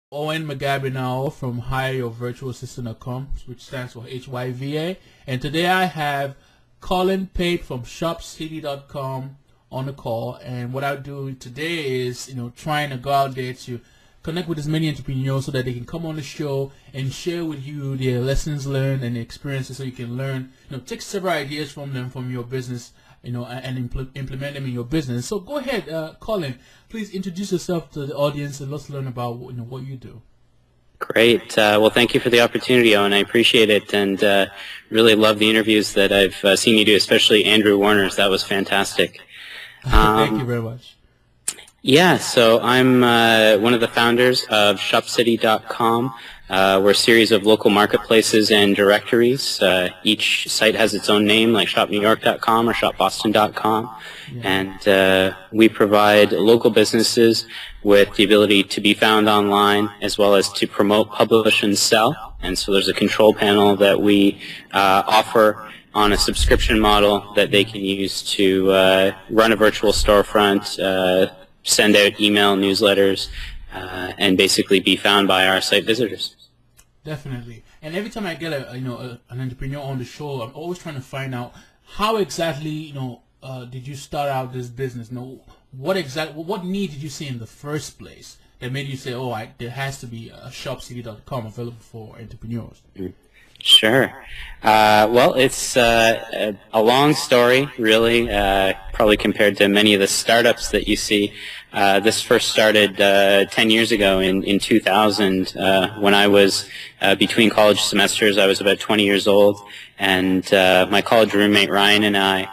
Owen Magabinao from HYVAssistant.com, which stands for HYVA. And today I have Colin Pape from ShopCity.com on the call. And what I'll do today is, trying to go out there to connect with as many entrepreneurs so that they can come on the show and share with you their lessons learned and experiences, so you can learn, take several ideas from them, from your business, and implement them in your business. So go ahead, Colin, please introduce yourself to the audience and let's learn about what you do. Great. Well, thank you for the opportunity, Owen. I appreciate it, and really love the interviews that I've seen you do, especially Andrew Warner's. That was fantastic. Thank you very much. Yeah, so I'm one of the founders of ShopCity.com. We're a series of local marketplaces and directories. Each site has its own name, like ShopNewYork.com or ShopBoston.com. Yeah. And we provide local businesses with the ability to be found online, as well as to promote, publish, and sell. And so there's a control panel that we offer on a subscription model that they can use to run a virtual storefront, send out email newsletters, and basically be found by our site visitors. Definitely. And every time I get an entrepreneur on the show, I'm always trying to find out how exactly did you start out this business? What need did you see in the first place that made you say, there has to be a ShopCity.com available for entrepreneurs? Sure. Well, it's a long story, really, probably compared to many of the startups that you see. This first started 10 years ago in 2000 when I was between college semesters. I was about 20 years old, and my college roommate Ryan and I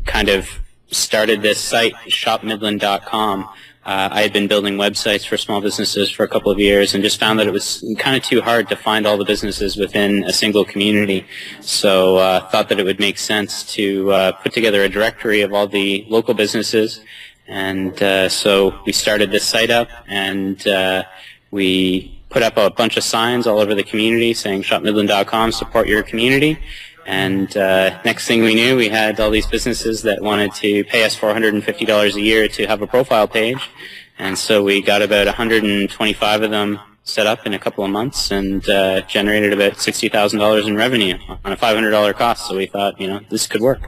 kind of started this site, shopmidland.com. I had been building websites for small businesses for a couple of years and just found that it was kind of too hard to find all the businesses within a single community. So thought that it would make sense to put together a directory of all the local businesses. And so we started this site up, and we put up a bunch of signs all over the community saying shopmidland.com, support your community. And next thing we knew, we had all these businesses that wanted to pay us $450 a year to have a profile page. And so we got about 125 of them set up in a couple of months, and generated about $60,000 in revenue on a $500 cost. So we thought, this could work.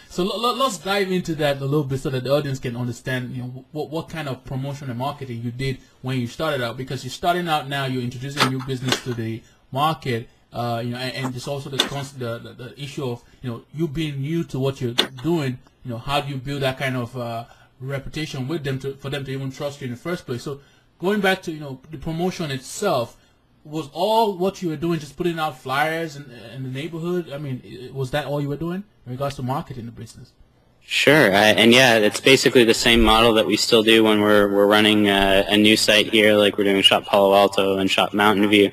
So let's dive into that a little bit so that the audience can understand, what kind of promotion and marketing you did when you started out. Because you're starting out now, you're introducing a new business to the market. And there's also the issue of you being new to what you're doing. How do you build that kind of reputation with them for them to even trust you in the first place? So going back to the promotion itself, was all what you were doing just putting out flyers in the neighborhood? I mean, was that all you were doing in regards to marketing the business? Sure, and yeah, it's basically the same model that we still do when we're running a new site here, like we're doing Shop Palo Alto and Shop Mountain View.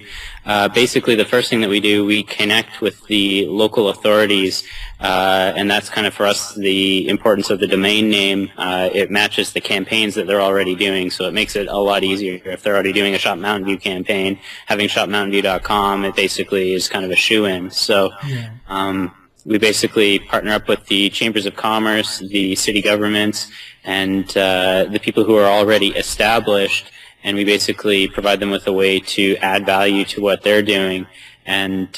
Basically, the first thing that we do, we connect with the local authorities, and that's kind of for us the importance of the domain name. It matches the campaigns that they're already doing, so it makes it a lot easier. If they're already doing a Shop Mountain View campaign, having shopmountainview.com, it basically is kind of a shoo-in. So. Yeah. We basically partner up with the chambers of commerce, the city governments, and the people who are already established, and we basically provide them with a way to add value to what they're doing. And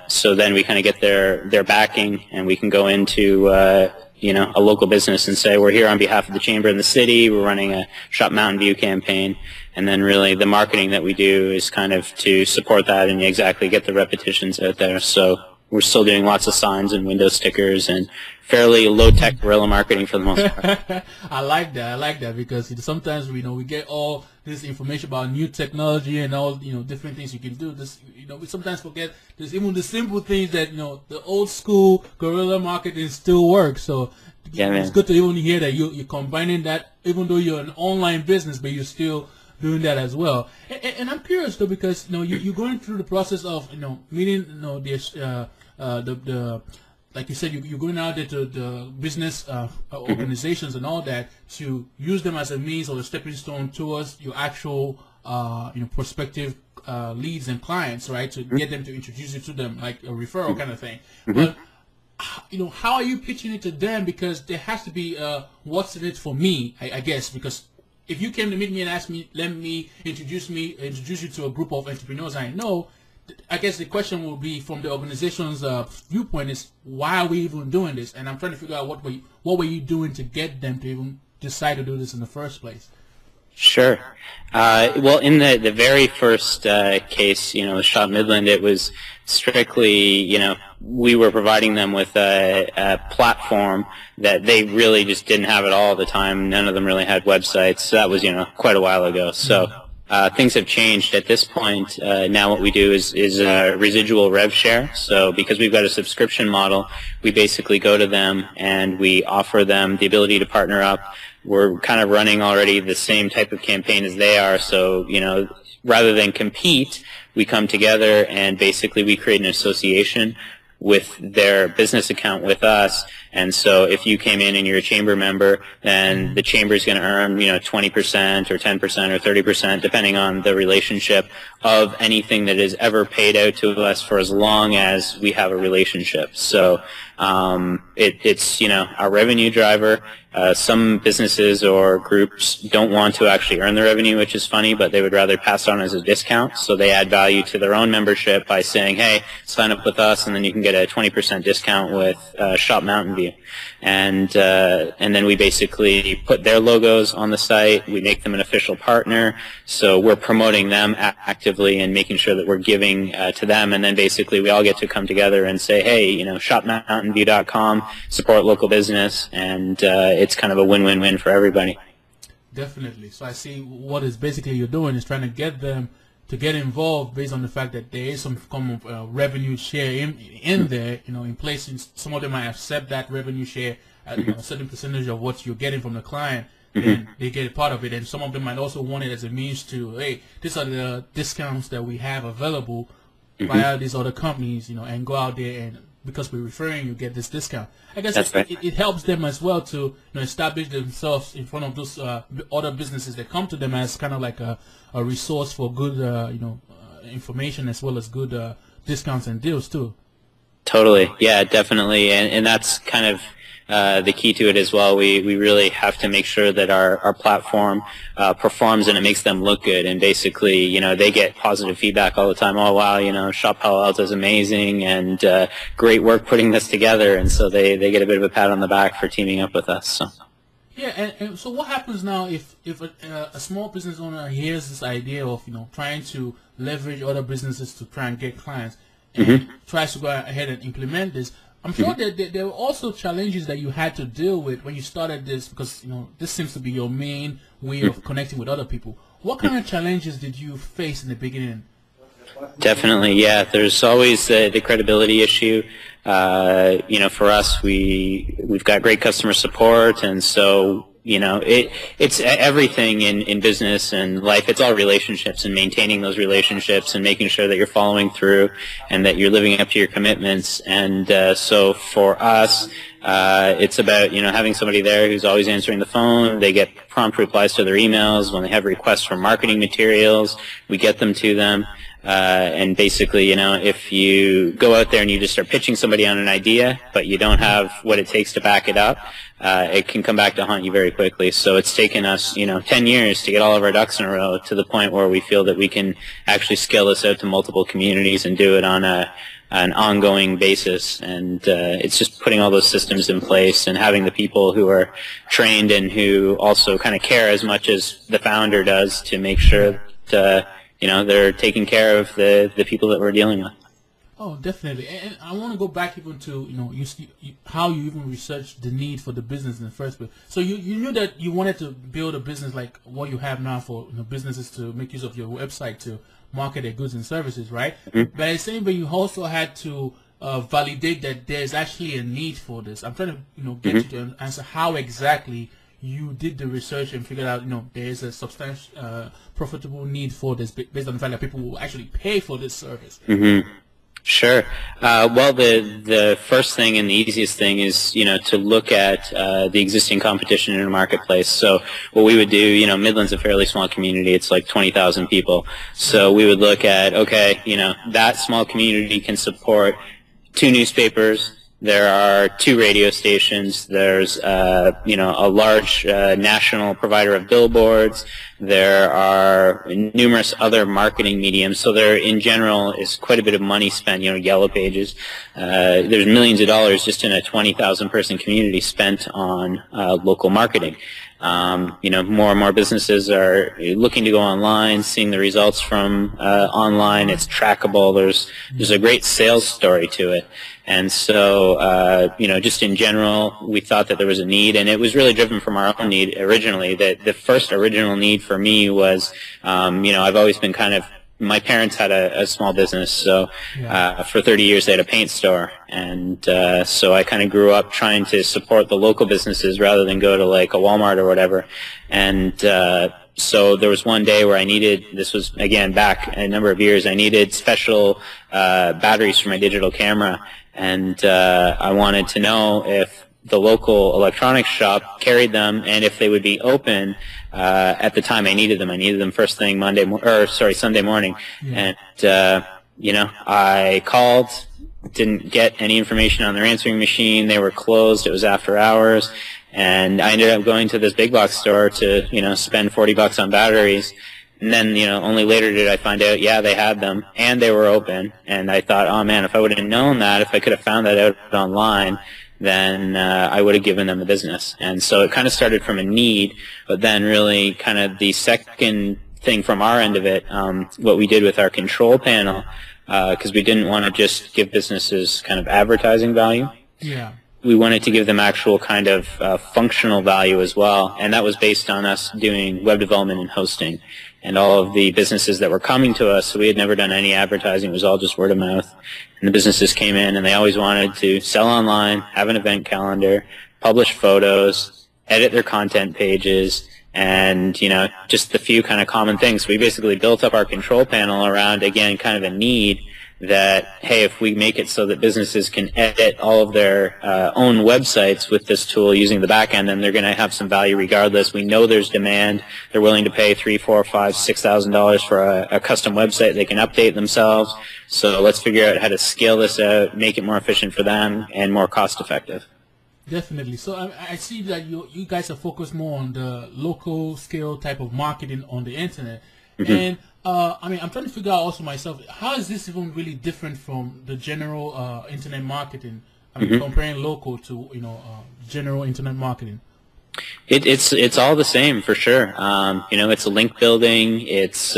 so then we kind of get their backing, and we can go into a local business and say, we're here on behalf of the chamber and the city, we're running a Shop Mountain View campaign. And then really the marketing that we do is kind of to support that and exactly get the repetitions out there. So we're still doing lots of signs and window stickers and fairly low-tech guerrilla marketing for the most part. I like that because sometimes we get all this information about new technology and all different things you can do. We sometimes forget there's even the simple things that the old school guerrilla marketing still works. So yeah, it's good to even hear that you're combining that, even though you're an online business, but you're still doing that as well. And I'm curious though, because you're going through the process of meeting the like you said, you're going out there to the business organizations and all that to use them as a means or a stepping stone towards your actual prospective leads and clients, right? To get them to introduce you to them, like a referral kind of thing. But how are you pitching it to them? Because there has to be what's in it for me, I guess, because if you came to meet me and asked me, let me introduce you to a group of entrepreneurs I know, I guess the question will be from the organization's viewpoint is, why are we even doing this? And I'm trying to figure out what were you doing to get them to even decide to do this in the first place? Sure. Well, in the very first case, with Shop Midland, it was strictly, we were providing them with a platform that they really just didn't have at all at the time. None of them really had websites. So that was, quite a while ago. So things have changed at this point. Now what we do is a residual rev share. So because we've got a subscription model, we basically go to them and we offer them the ability to partner up. We're kind of running already the same type of campaign as they are. So, rather than compete, we come together and basically we create an association with their business account with us. And so if you came in and you're a chamber member, then the chamber is going to earn, 20% or 10% or 30%, depending on the relationship of anything that is ever paid out to us for as long as we have a relationship. So it's, our revenue driver. Some businesses or groups don't want to actually earn the revenue, which is funny, but they would rather pass it on as a discount. So they add value to their own membership by saying, hey, sign up with us and then you can get a 20% discount with Shop Mountain View. And then we basically put their logos on the site. We make them an official partner. So we're promoting them actively and making sure that we're giving to them. And then basically we all get to come together and say, hey, shopmountainview.com, support local business, and it's kind of a win-win-win for everybody. Definitely. So I see what is basically you're doing is trying to get them to get involved based on the fact that there is some form of revenue share in there, in place. Some of them might accept that revenue share at a certain percentage of what you're getting from the client, and they get a part of it. And some of them might also want it as a means to, hey, these are the discounts that we have available via these other companies, and go out there and because we're referring you get this discount. I guess it helps them as well to establish themselves in front of those other businesses that come to them as kind of like a resource for good information as well as good discounts and deals too. Totally, yeah, definitely, and that's kind of the key to it as well. We really have to make sure that our platform performs and it makes them look good. And basically, they get positive feedback all the time. Oh, wow, Shop Palo Alto is amazing and great work putting this together. And so they get a bit of a pat on the back for teaming up with us. So. Yeah, and so what happens now if a small business owner hears this idea of trying to leverage other businesses to try and get clients and tries to go ahead and implement this? I'm sure that there were also challenges that you had to deal with when you started this, because this seems to be your main way of connecting with other people. What kind of challenges did you face in the beginning? Definitely, yeah. There's always the credibility issue. For us, we've got great customer support, and so it's everything in business and life. It's all relationships and maintaining those relationships and making sure that you're following through and that you're living up to your commitments. And so for us, it's about having somebody there who's always answering the phone. They get prompt replies to their emails. When they have requests for marketing materials, we get them to them. And basically, if you go out there and you just start pitching somebody on an idea, but you don't have what it takes to back it up, it can come back to haunt you very quickly. So it's taken us, 10 years to get all of our ducks in a row to the point where we feel that we can actually scale this out to multiple communities and do it on an ongoing basis. And it's just putting all those systems in place and having the people who are trained and who also kind of care as much as the founder does to make sure that they're taking care of the people that we're dealing with. Oh, definitely. And I want to go back even to, how you even researched the need for the business in the first place. So you knew that you wanted to build a business like what you have now for businesses to make use of your website to market their goods and services, right? But at the same way, you also had to validate that there's actually a need for this. I'm trying to, get you to answer how exactly you did the research and figured out, there is a substantial, profitable need for this based on the fact that people will actually pay for this service. Sure. Well, the first thing and the easiest thing is, to look at the existing competition in the marketplace. So what we would do, Midland's a fairly small community. It's like 20,000 people. So we would look at, okay, that small community can support 2 newspapers, There are 2 radio stations. There's, a large national provider of billboards. There are numerous other marketing mediums. So there, in general, is quite a bit of money spent, Yellow Pages. There's millions of dollars just in a 20,000 person community spent on local marketing. More and more businesses are looking to go online, seeing the results from online. It's trackable. There's a great sales story to it. And so, just in general, we thought that there was a need, and it was really driven from our own need originally. That the first original need for me was, I've always been my parents had a small business, so for 30 years they had a paint store, and so I kind of grew up trying to support the local businesses rather than go to like a Walmart or whatever. And so there was one day where this was again back a number of years, I needed special batteries for my digital camera, and I wanted to know if the local electronics shop carried them and if they would be open at the time I needed them. I needed them first thing Sunday morning. Yeah. And I called, didn't get any information on their answering machine. They were closed. It was after hours, and I ended up going to this big box store to spend $40 on batteries. And then, only later did I find out, they had them, and they were open. And I thought, oh man, if I would have known that, if I could have found that out online, then I would have given them the business. And so it kind of started from a need, but then really kind of the second thing from our end of it, what we did with our control panel, because we didn't want to just give businesses kind of advertising value. Yeah. We wanted to give them actual kind of functional value as well, and that was based on us doing web development and hosting. And all of the businesses that were coming to us, so we had never done any advertising, it was all just word of mouth. And the businesses came in and they always wanted to sell online, have an event calendar, publish photos, edit their content pages, and, just the few kind of common things. We basically built up our control panel around, again, kind of a need that, hey, if we make it so that businesses can edit all of their own websites with this tool using the back end, then they're going to have some value regardless. We know there's demand. They're willing to pay $3,000, $4,000, $5,000, $6,000 for a custom website. They can update themselves. So let's figure out how to scale this out, make it more efficient for them and more cost effective. Definitely. So I see that you guys are focused more on the local scale type of marketing on the internet. Mm-hmm. And I'm trying to figure out also myself, how is this even really different from the general internet marketing? Comparing local to general internet marketing. It's all the same for sure. It's link building, it's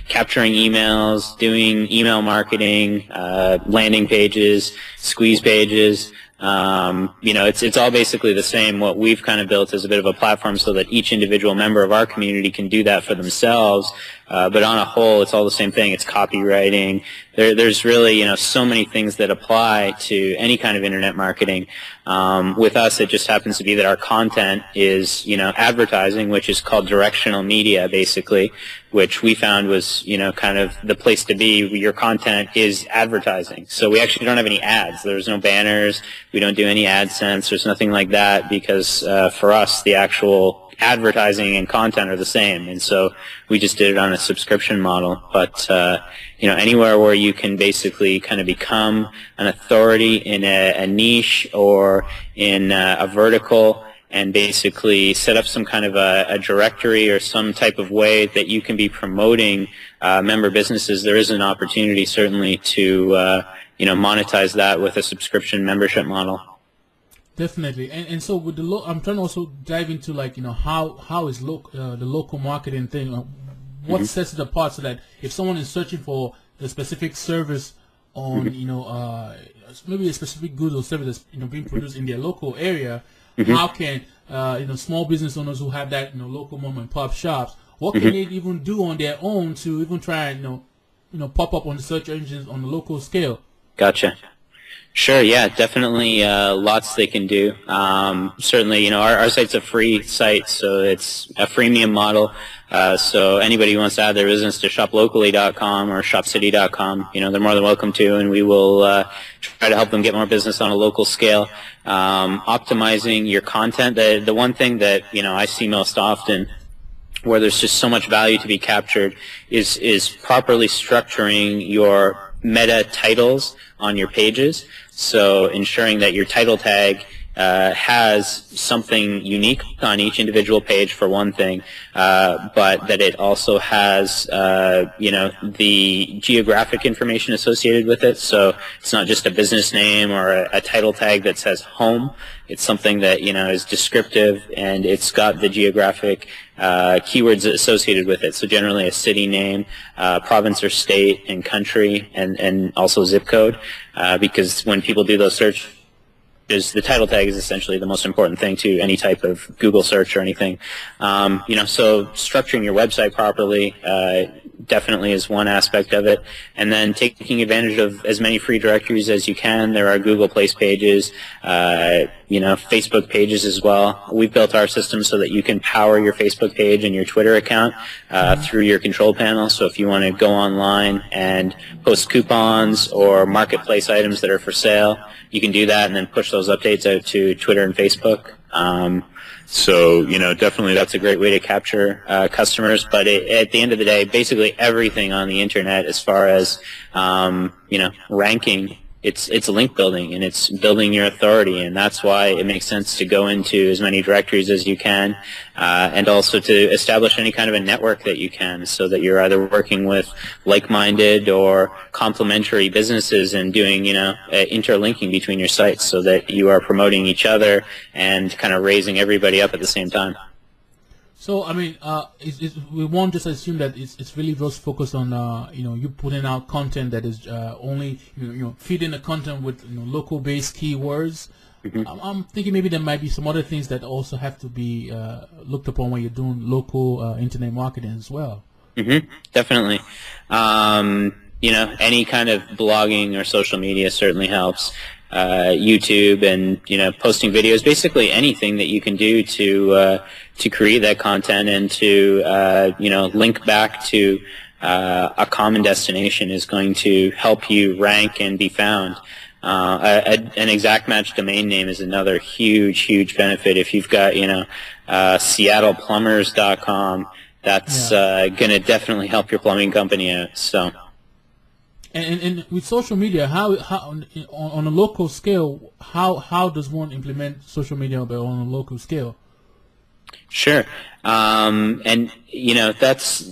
capturing emails, doing email marketing, landing pages, squeeze pages. It's all basically the same. What we've kind of built is a bit of a platform so that each individual member of our community can do that for themselves. But on a whole, it's all the same thing. It's copywriting. There's really, so many things that apply to any kind of internet marketing. With us, it just happens to be that our content is, advertising, which is called directional media, basically, which we found was, kind of the place to be. Your content is advertising. So we actually don't have any ads. There's no banners. We don't do any AdSense. There's nothing like that because for us, the actual advertising and content are the same, and so we just did it on a subscription model. But anywhere where you can basically kind of become an authority in a niche or in a vertical and basically set up some kind of a directory or some type of way that you can be promoting member businesses, there is an opportunity certainly to monetize that with a subscription membership model. Definitely, and so with the I'm trying to also dive into how is the local marketing thing, what sets it apart so that if someone is searching for a specific service on maybe a specific good or service that's being produced in their local area, how can small business owners who have that local mom and pop shops, what can they even do on their own to even try and pop up on the search engines on the local scale? Gotcha. Sure, yeah, definitely lots they can do. Certainly, our site's a free site, so it's a freemium model. So anybody who wants to add their business to shoplocally.com or shopcity.com, they're more than welcome to, and we will try to help them get more business on a local scale. Optimizing your content, the one thing that, I see most often where there's just so much value to be captured is properly structuring your meta titles on your pages, so ensuring that your title tag has something unique on each individual page for one thing, but that it also has, the geographic information associated with it. So it's not just a business name or a title tag that says home. It's something that, is descriptive, and it's got the geographic keywords associated with it. So generally a city name, province or state, and country, and also zip code, because when people do those search, the title tag is essentially the most important thing to any type of Google search or anything. So structuring your website properly definitely is one aspect of it, and then taking advantage of as many free directories as you can. There are Google Place pages, Facebook pages as well. We've built our system so that you can power your Facebook page and your Twitter account through your control panel. So if you want to go online and post coupons or marketplace items that are for sale, you can do that and then push those updates out to Twitter and Facebook. Definitely that's a great way to capture customers. But at the end of the day, basically everything on the internet, as far as ranking, it's link building, and it's building your authority, and that's why it makes sense to go into as many directories as you can, and also to establish any kind of a network that you can, so that you're either working with like-minded or complementary businesses and doing interlinking between your sites, so that you are promoting each other and kind of raising everybody up at the same time. So, we won't just assume that it's really just focused on, you putting out content that is only, feeding the content with local-based keywords. Mm-hmm. I'm thinking maybe there might be some other things that also have to be looked upon when you're doing local internet marketing as well. Mm-hmm. Definitely. Any kind of blogging or social media certainly helps. YouTube and posting videos, basically anything that you can do to create that content and to link back to a common destination is going to help you rank and be found. An exact match domain name is another huge benefit. If you've got SeattlePlumbers.com, that's going to definitely help your plumbing company out. So. And with social media, how on a local scale, how does one implement social media on a local scale? Sure, and that's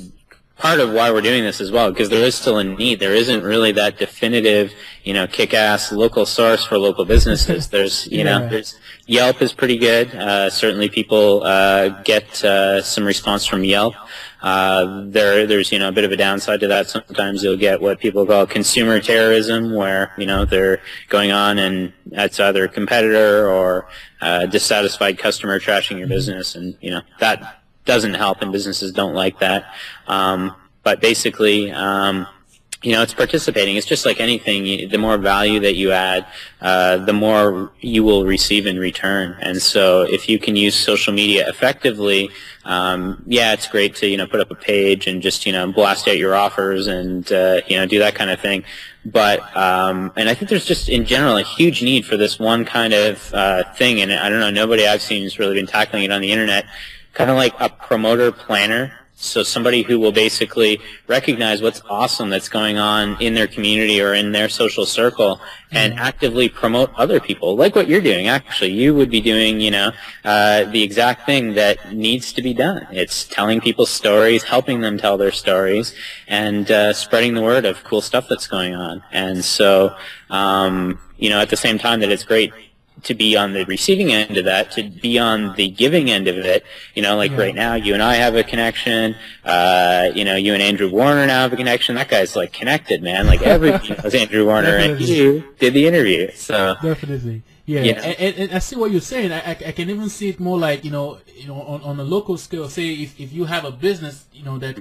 part of why we're doing this as well, because there is still a need. There isn't really that definitive, kick-ass local source for local businesses. There's, there's Yelp is pretty good. Certainly, people get some response from Yelp. There's a bit of a downside to that. Sometimes you'll get what people call consumer terrorism, where they're going on and it's either a competitor or dissatisfied customer trashing your business, and that doesn't help, and businesses don't like that. But basically, it's participating. It's just like anything. The more value that you add, the more you will receive in return. And so if you can use social media effectively, it's great to, put up a page and just, blast out your offers and, do that kind of thing. But, and I think there's just in general a huge need for this one kind of thing. And I don't know, nobody I've seen has really been tackling it on the internet. Kind of like a promoter planner. So somebody who will basically recognize what's awesome that's going on in their community or in their social circle and actively promote other people, like what you're doing. Actually, you would be doing, the exact thing that needs to be done. It's telling people stories, helping them tell their stories, and spreading the word of cool stuff that's going on. And so, at the same time that it's great to be on the receiving end of that, to be on the giving end of it, right now, you and I have a connection, you and Andrew Warner now have a connection. That guy's like connected, man. Like everybody knows Andrew Warner, and you did the interview. So definitely, and I see what you're saying. I can even see it more like on a local scale. Say if you have a business, that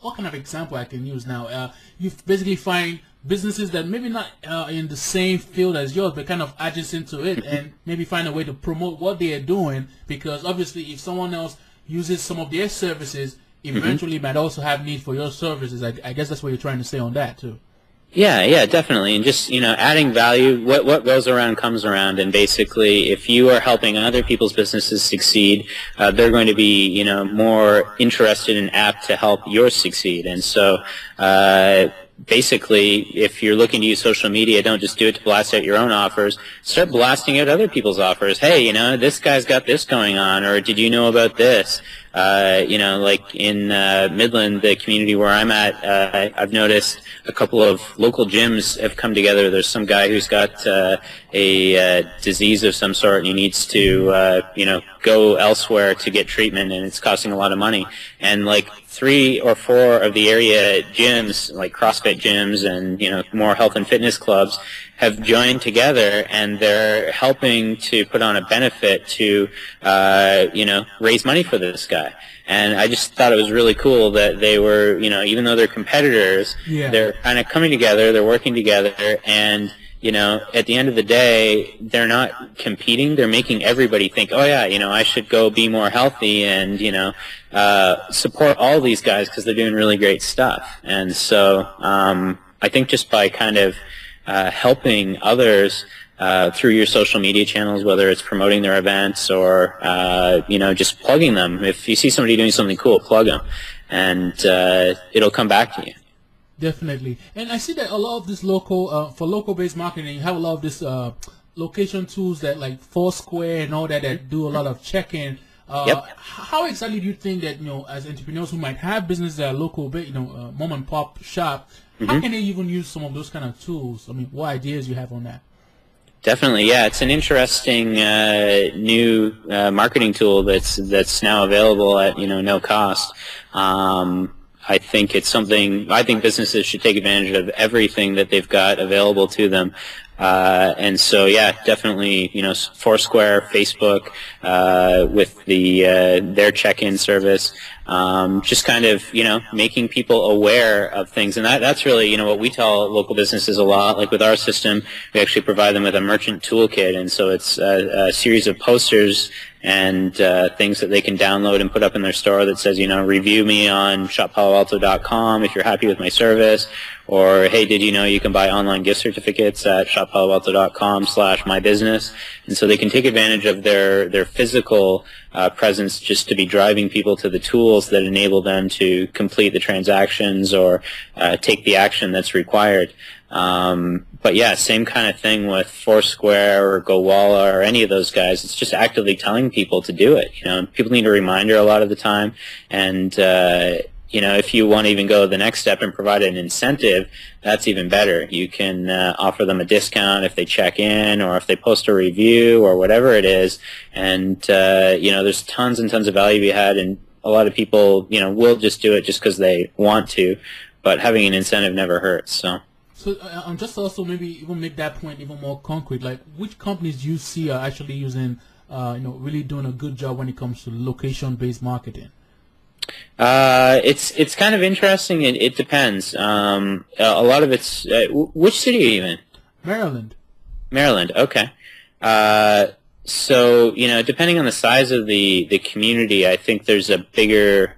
what kind of example I can use now? You basically find businesses that maybe not in the same field as yours, but kind of adjacent to it, and maybe find a way to promote what they are doing, because obviously if someone else uses some of their services, eventually might also have need for your services. I guess that's what you're trying to say on that too. Yeah, definitely. And just, adding value, what goes around comes around. And basically, if you are helping other people's businesses succeed, they're going to be, more interested and apt to help yours succeed. And so, basically, if you're looking to use social media, don't just do it to blast out your own offers. Start blasting out other people's offers. Hey, this guy's got this going on, or did you know about this? Like in Midland, the community where I'm at, I've noticed a couple of local gyms have come together. There's some guy who's got a disease of some sort, and he needs to, go elsewhere to get treatment, and it's costing a lot of money. And like 3 or 4 of the area gyms, like CrossFit gyms and, more health and fitness clubs, have joined together, and they're helping to put on a benefit to, raise money for this guy. And I just thought it was really cool that they were, even though they're competitors, they're kind of coming together, they're working together, and at the end of the day, they're not competing. They're making everybody think, oh yeah, I should go be more healthy and, support all these guys because they're doing really great stuff. And so I think just by kind of helping others through your social media channels, whether it's promoting their events or, just plugging them. If you see somebody doing something cool, plug them, and it'll come back to you. Definitely. And I see that a lot of this for local-based marketing, you have a lot of this location tools that like Foursquare and all that do a lot of check-in. Yep. How exactly do you think that, as entrepreneurs who might have businesses that are local, mom and pop shop, how can they even use some of those kind of tools? I mean, what ideas you have on that? Definitely, yeah. It's an interesting new marketing tool that's now available at no cost. I think it's something. I think businesses should take advantage of everything that they've got available to them. And so, yeah, definitely, Foursquare, Facebook, with their check-in service, just kind of, making people aware of things. And that's really, what we tell local businesses a lot. Like with our system, we actually provide them with a merchant toolkit. And so it's a series of posters and things that they can download and put up in their store that says, review me on shoppaloalto.com if you're happy with my service, or hey, did you know you can buy online gift certificates at shoppaloalto.com/mybusiness? And so they can take advantage of their physical presence just to be driving people to the tools that enable them to complete the transactions or take the action that's required. But yeah, same kind of thing with Foursquare or GoWalla or any of those guys. It's just actively telling people to do it. People need a reminder a lot of the time, and if you want to even go the next step and provide an incentive, that's even better. You can offer them a discount if they check in or if they post a review or whatever it is. And there's tons and tons of value to be had, and a lot of people will just do it just because they want to, but having an incentive never hurts. So just also maybe even make that point even more concrete. Like, which companies do you see are actually using, really doing a good job when it comes to location-based marketing? It's kind of interesting. It depends. A lot of it's which city are you in? Maryland. Maryland. Okay. So depending on the size of the community, I think there's a bigger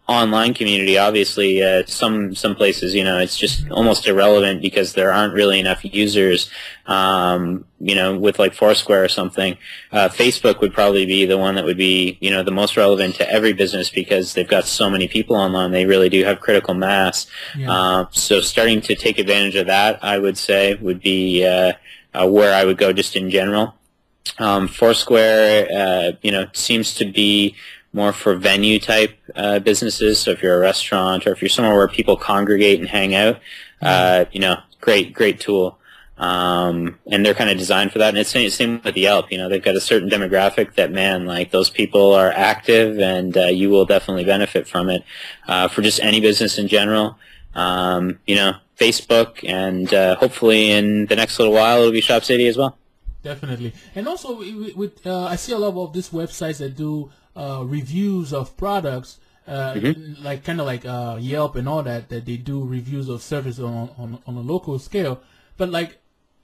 online community. Obviously, some places, it's just almost irrelevant because there aren't really enough users, with like Foursquare or something. Facebook would probably be the one that would be, the most relevant to every business because they've got so many people online. They really do have critical mass. Yeah. So starting to take advantage of that, I would say, would be where I would go just in general. Foursquare, seems to be more for venue type businesses. So if you're a restaurant or if you're somewhere where people congregate and hang out, great tool. And they're kind of designed for that. And it's the same with Yelp. They've got a certain demographic that, man, like those people are active, and you will definitely benefit from it. For just any business in general, Facebook, and hopefully in the next little while it'll be Shop City as well. Definitely. And also with I see a lot of these websites that do reviews of products, like kind of like Yelp and all that they do reviews of service on a local scale. But like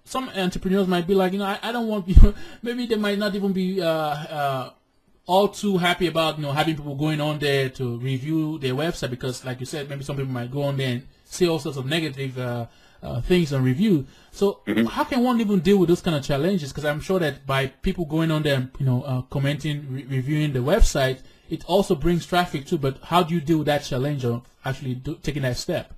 some entrepreneurs might be like, I don't want people. Maybe they might not even be all too happy about having people going on there to review their website because, like you said, maybe some people might go on there and see all sorts of negative things on review. So how can one even deal with those kind of challenges? Because I'm sure that by people going on there and commenting, reviewing the website, it also brings traffic too. But how do you deal with that challenge of actually taking that step?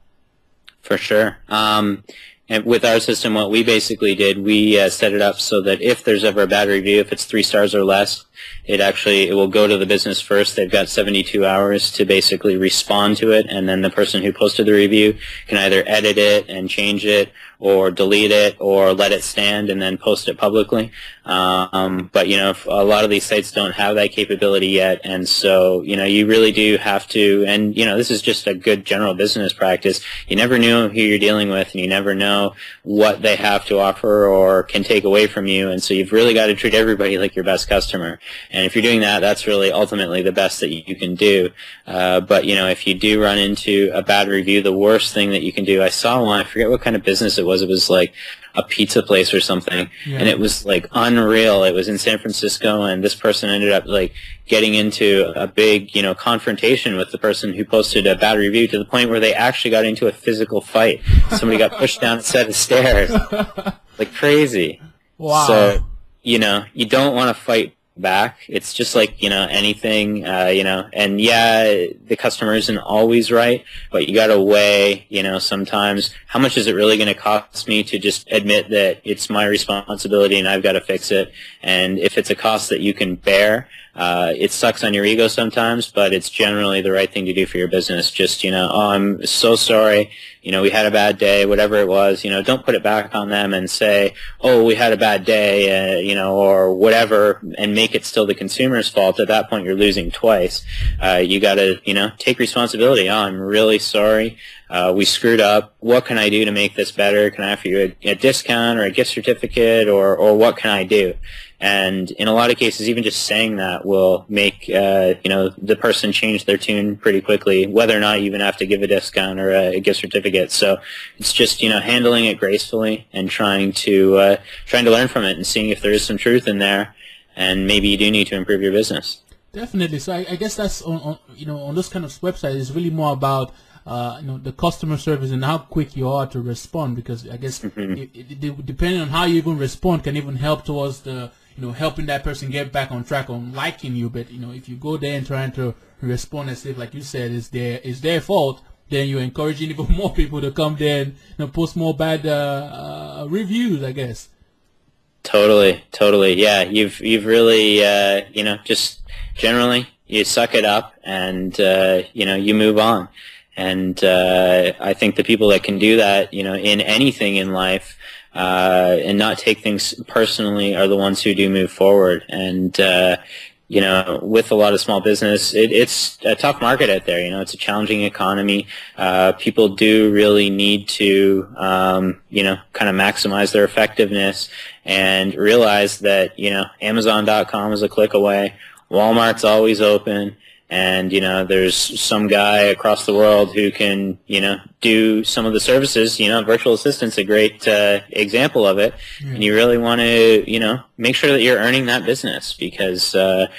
For sure. And with our system, what we basically did, we set it up so that if there's ever a bad review, if it's 3 stars or less, it will go to the business first. They've got 72 hours to basically respond to it, and then the person who posted the review can either edit it and change it, or delete it, or let it stand and then post it publicly. But a lot of these sites don't have that capability yet, and so you really do have to. And this is just a good general business practice. You never know who you're dealing with, and you never know what they have to offer or can take away from you. And so you've really got to treat everybody like your best customer. And if you're doing that, that's really ultimately the best that you can do. But if you do run into a bad review, the worst thing that you can do. I saw one. I forget what kind of business it was. It was like a pizza place or something, and it was like unreal. It was in San Francisco, and this person ended up like getting into a big, confrontation with the person who posted a bad review, to the point where they actually got into a physical fight. Somebody got pushed down a set of stairs, like crazy. Wow. So, you don't want to fight back. It's just like, anything, and yeah, the customer isn't always right, but you got to weigh, sometimes how much is it really going to cost me to just admit that it's my responsibility and I've got to fix it. And if it's a cost that you can bear, it sucks on your ego sometimes, but it's generally the right thing to do for your business. Just, oh, I'm so sorry, we had a bad day, whatever it was, don't put it back on them and say, oh, we had a bad day, or whatever, and make it still the consumer's fault. At that point, you're losing twice. You got to, take responsibility. Oh, I'm really sorry. We screwed up. What can I do to make this better? Can I offer you a discount or a gift certificate, or what can I do? And in a lot of cases, even just saying that will make the person change their tune pretty quickly, whether or not you even have to give a discount or a gift certificate. So it's just handling it gracefully and trying to learn from it and seeing if there is some truth in there, and maybe you do need to improve your business. Definitely. So I guess that's on this kind of website, it's really more about the customer service and how quick you are to respond, because I guess depending on how you even respond can even help towards the helping that person get back on track on liking you. But if you go there and trying to respond as if, like you said, it's their fault, then you're encouraging even more people to come there and post more bad reviews, I guess. Totally. Yeah, you've really just generally you suck it up and you move on. And I think the people that can do that, in anything in life, and not take things personally, are the ones who do move forward. And with a lot of small business, it's a tough market out there. It's a challenging economy. People do really need to, kind of maximize their effectiveness and realize that, Amazon.com is a click away. Walmart's always open. And, there's some guy across the world who can, do some of the services. Virtual Assistant's a great example of it. Yeah. And you really want to, make sure that you're earning that business, because, there's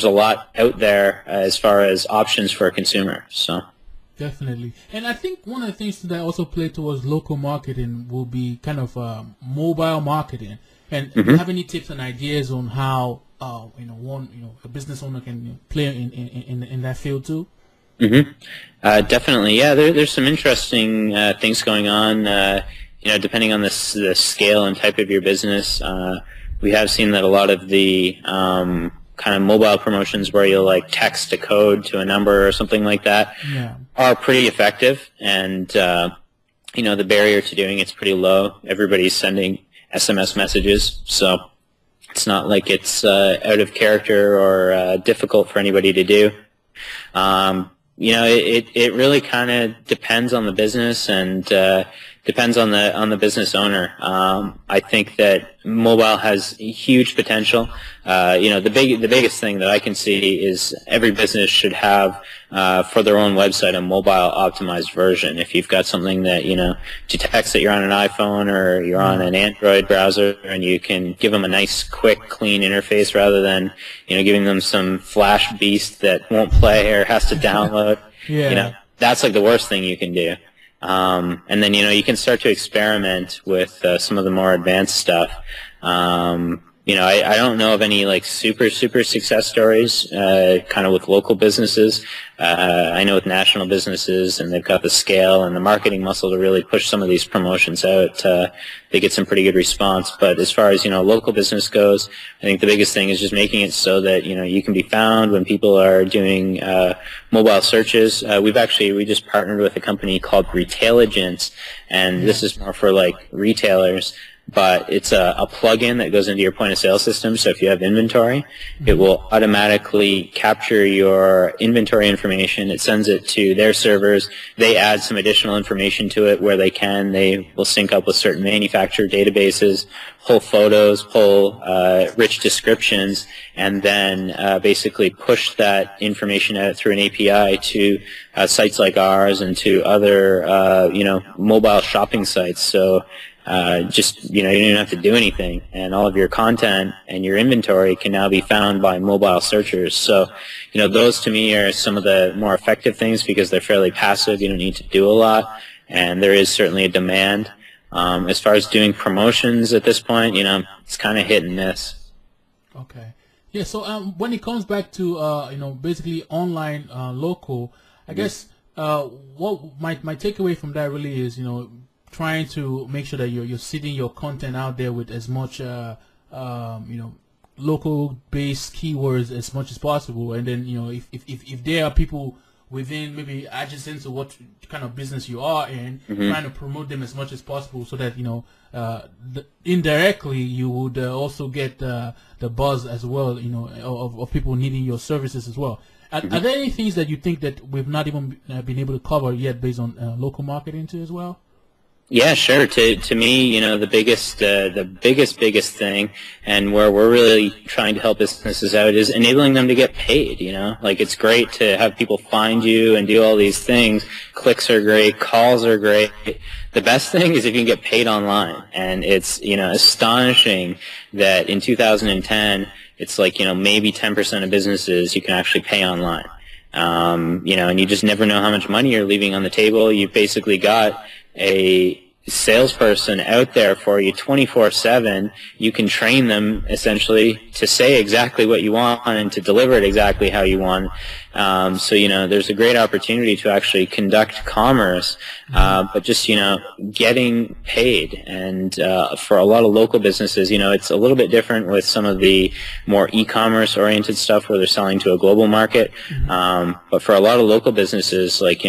a lot out there as far as options for a consumer. So. Definitely. And I think one of the things that also play towards local marketing will be kind of mobile marketing. And do you have any tips and ideas on how a business owner can play in that field too? Definitely, yeah. There's some interesting things going on. Depending on the scale and type of your business, we have seen that a lot of the kind of mobile promotions where you'll like text a code to a number or something like that are pretty effective, and the barrier to doing it's pretty low. Everybody's sending SMS messages, so it's not like it's out of character or difficult for anybody to do. It really kind of depends on the business and depends on the business owner. I think that mobile has huge potential. The biggest thing that I can see is every business should have for their own website a mobile optimized version. If you've got something that to text that you're on an iPhone or you're on an Android browser, and you can give them a nice, quick, clean interface rather than giving them some Flash beast that won't play or has to download. That's like the worst thing you can do. And then you can start to experiment with some of the more advanced stuff. I don't know of any like super success stories kind of with local businesses. I know with national businesses, and they've got the scale and the marketing muscle to really push some of these promotions out. They get some pretty good response. But as far as local business goes, I think the biggest thing is just making it so that you can be found when people are doing mobile searches. We just partnered with a company called Retailigence, and this is more for like retailers. But it's a plug-in that goes into your point-of-sale system. So if you have inventory, it will automatically capture your inventory information. It sends it to their servers. They add some additional information to it where they can. They will sync up with certain manufacturer databases, pull photos, pull rich descriptions, and then basically push that information out through an API to sites like ours and to other mobile shopping sites. So you don't even have to do anything, and all of your content and your inventory can now be found by mobile searchers. So, those to me are some of the more effective things because they're fairly passive. You don't need to do a lot, and there is certainly a demand. As far as doing promotions at this point, it's kind of hit and miss. Okay. Yeah, so when it comes back to, basically online local, I guess what my takeaway from that really is, trying to make sure that you're seeding your content out there with as much local based keywords as much as possible, and then if there are people within maybe adjacent to what kind of business you are in, trying to promote them as much as possible so that indirectly you would also get the buzz as well, of people needing your services as well. Are there any things that you think that we've not even been able to cover yet based on local marketing too as well? Yeah, sure. To me, the biggest thing, and where we're really trying to help businesses out is enabling them to get paid. Like it's great to have people find you and do all these things. Clicks are great, calls are great. The best thing is if you can get paid online, and it's astonishing that in 2010, it's like maybe 10% of businesses you can actually pay online. And you just never know how much money you're leaving on the table. You've basically got a salesperson out there for you 24/7. You can train them essentially to say exactly what you want and to deliver it exactly how you want. So there's a great opportunity to actually conduct commerce, but just getting paid. And for a lot of local businesses, it's a little bit different with some of the more e-commerce oriented stuff where they're selling to a global market. But for a lot of local businesses, like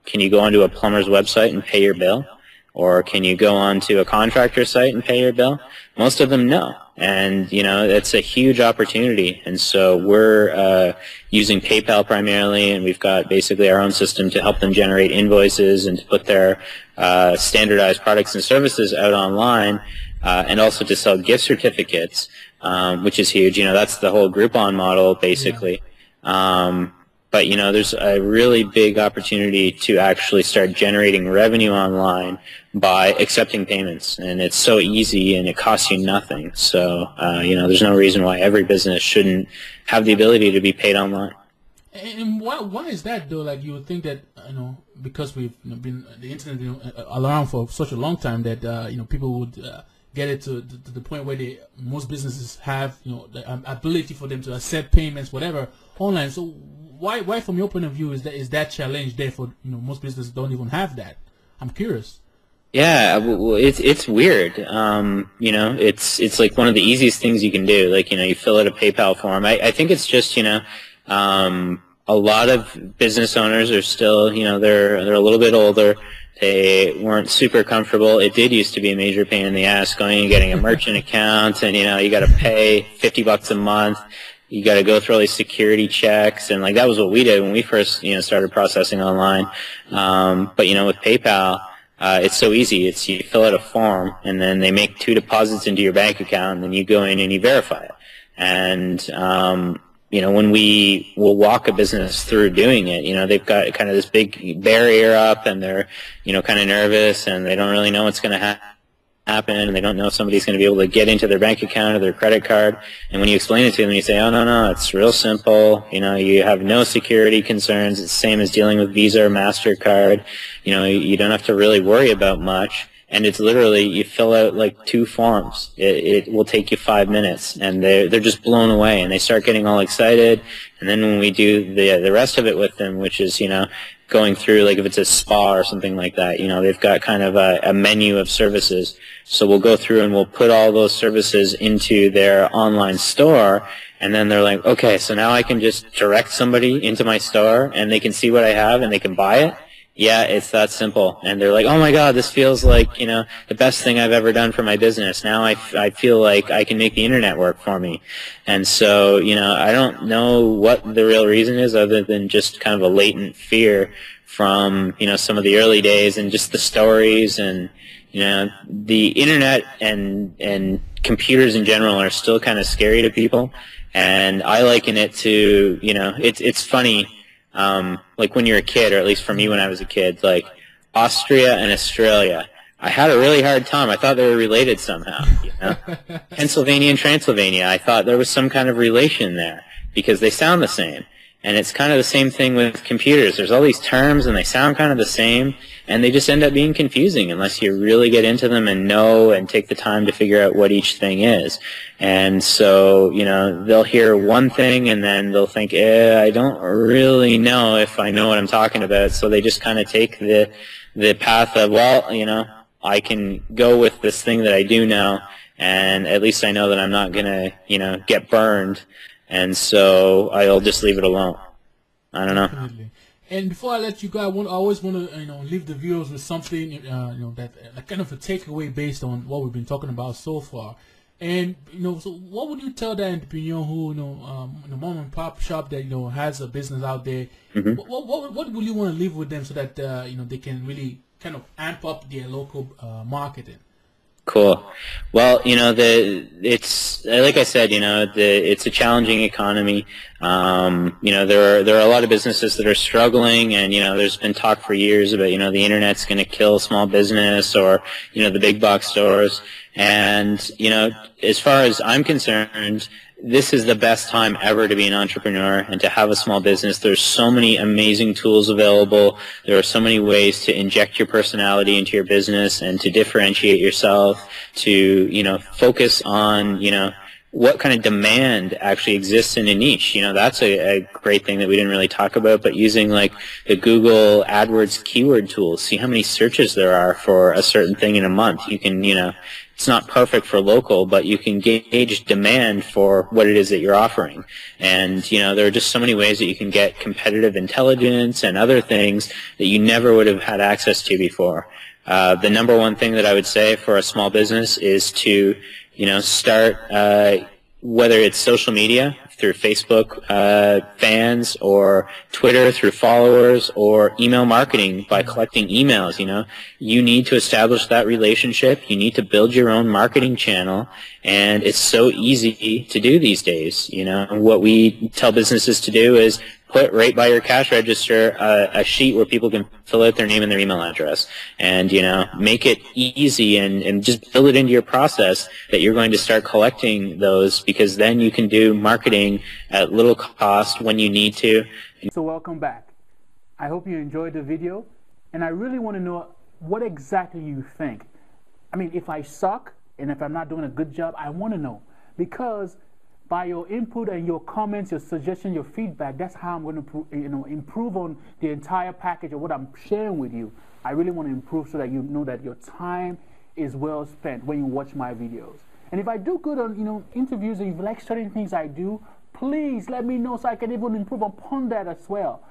can you go onto a plumber's website and pay your bill? Or can you go onto a contractor site and pay your bill? Most of them no. And, it's a huge opportunity. And so we're using PayPal primarily, and we've got basically our own system to help them generate invoices and to put their standardized products and services out online, and also to sell gift certificates, which is huge. That's the whole Groupon model, basically. Yeah. But, there's a really big opportunity to actually start generating revenue online by accepting payments. And it's so easy and it costs you nothing. So, there's no reason why every business shouldn't have the ability to be paid online. And why is that, though? Like, you would think that, because we've been, the internet has been around for such a long time that, people would get it to the point where most businesses have, the ability for them to accept payments, whatever, online. So, why from your point of view is that challenge there for most businesses don't even have that? I'm curious. Yeah, well, it's weird. It's like one of the easiest things you can do. Like you fill out a PayPal form. I think it's just a lot of business owners are still they're a little bit older. They weren't super comfortable. It did used to be a major pain in the ass going and getting a merchant account, and you got to pay $50 a month. You got to go through all these security checks, and like that was what we did when we first started processing online. But with PayPal, it's so easy. It's you fill out a form, and then they make 2 deposits into your bank account, and then you go in and you verify it. And when we will walk a business through doing it, they've got kind of this big barrier up, and they're kind of nervous, and they don't really know what's going to happen, and they don't know if somebody's going to be able to get into their bank account or their credit card. And when you explain it to them, you say, oh, no, it's real simple. You have no security concerns. It's the same as dealing with Visa or MasterCard. You don't have to really worry about much. and it's literally, you fill out like 2 forms. It will take you 5 minutes, and they're just blown away, and they start getting all excited. And then when we do the rest of it with them, which is, you know, going through, like if it's a spa or something like that, you know, they've got kind of a menu of services. So we'll go through and we'll put all those services into their online store, and then they're like, okay, so now I can just direct somebody into my store and they can see what I have and they can buy it. Yeah, it's that simple. And they're like, oh my God, this feels like, you know, the best thing I've ever done for my business. Now I feel like I can make the internet work for me. And so, you know, I don't know what the real reason is, other than just kind of a latent fear from, you know, some of the early days, and just the stories. And, you know, the internet and computers in general are still kind of scary to people. And I liken it to, you know, it's funny. Like when you're a kid, or at least for me when I was a kid, like Austria and Australia, I had a really hard time. I thought they were related somehow, you know? Pennsylvania and Transylvania, I thought there was some kind of relation there because they sound the same. And it's kind of the same thing with computers. There's all these terms and they sound kind of the same, and they just end up being confusing unless you really get into them and know and take the time to figure out what each thing is. And so, you know, they'll hear one thing and then they'll think, I don't really know if I know what I'm talking about. So they just kind of take the path of, well, you know, I can go with this thing that I do know, and at least I know that I'm not going to, you know, get burned. And so I'll just leave it alone. I don't know. Definitely. And before I let you go, I always want to, you know, leave the viewers with something, you know, that kind of a takeaway based on what we've been talking about so far. And, you know, so what would you tell that entrepreneur who, you know, the mom and pop shop that, you know, has a business out there? Mm-hmm. What would you want to leave with them so that, you know, they can really kind of amp up their local marketing? Cool. Well, you know, it's like I said, you know, it's a challenging economy. You know, there are a lot of businesses that are struggling, and you know, there's been talk for years about, you know, the internet's going to kill small business, or you know, the big box stores. And you know, as far as I'm concerned, this is the best time ever to be an entrepreneur and to have a small business. There's so many amazing tools available. There are so many ways to inject your personality into your business and to differentiate yourself, to, you know, focus on, you know, what kind of demand actually exists in a niche. You know, that's a great thing that we didn't really talk about, but using like the Google AdWords keyword tools, see how many searches there are for a certain thing in a month. You can, you know, it's not perfect for local, but you can gauge demand for what it is that you're offering. And, you know, there are just so many ways that you can get competitive intelligence and other things that you never would have had access to before. The number one thing that I would say for a small business is to, you know, start, whether it's social media through Facebook fans, or Twitter through followers, or email marketing by collecting emails. You know, you need to establish that relationship. You need to build your own marketing channel, and it's so easy to do these days. You know, what we tell businesses to do is put right by your cash register a sheet where people can fill out their name and their email address, and you know, make it easy, and just build it into your process that you're going to start collecting those, because then you can do marketing at little cost when you need to. So welcome back. I hope you enjoyed the video, and I really want to know what exactly you think. I mean, if I suck and if I'm not doing a good job, I want to know, because by your input and your comments, your suggestion, your feedback, that's how I'm going to, you know, improve on the entire package of what I'm sharing with you. I really want to improve so that you know that your time is well spent when you watch my videos. And if I do good on, you know, interviews, and you like certain things I do, please let me know so I can even improve upon that as well.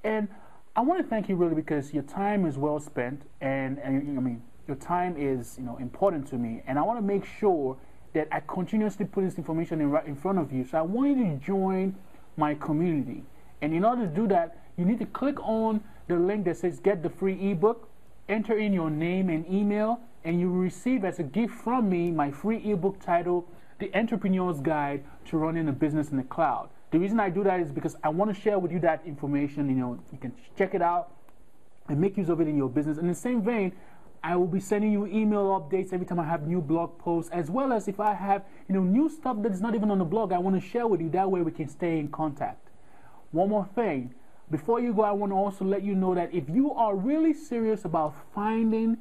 And I want to thank you really, because your time is well spent, and I mean, your time is, you know, important to me, and I want to make sure that I continuously put this information in front of you. So I want you to join my community. And in order to do that, you need to click on the link that says get the free ebook, enter in your name and email, and you will receive as a gift from me my free ebook titled The Entrepreneur's Guide to Running a Business in the Cloud. The reason I do that is because I want to share with you that information. You know, you can check it out and make use of it in your business. In the same vein, I will be sending you email updates every time I have new blog posts, as well as if I have, you know, new stuff that is not even on the blog, I want to share with you. That way we can stay in contact. One more thing. Before you go, I want to also let you know that if you are really serious about finding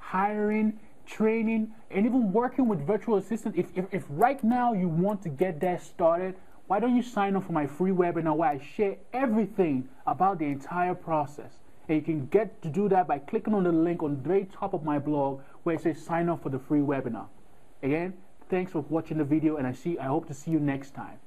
hiring, training, and even working with virtual assistant. If right now you want to get that started, why don't you sign up for my free webinar where I share everything about the entire process? And you can get to do that by clicking on the link on the very top of my blog where it says sign up for the free webinar. Again, thanks for watching the video, and I hope to see you next time.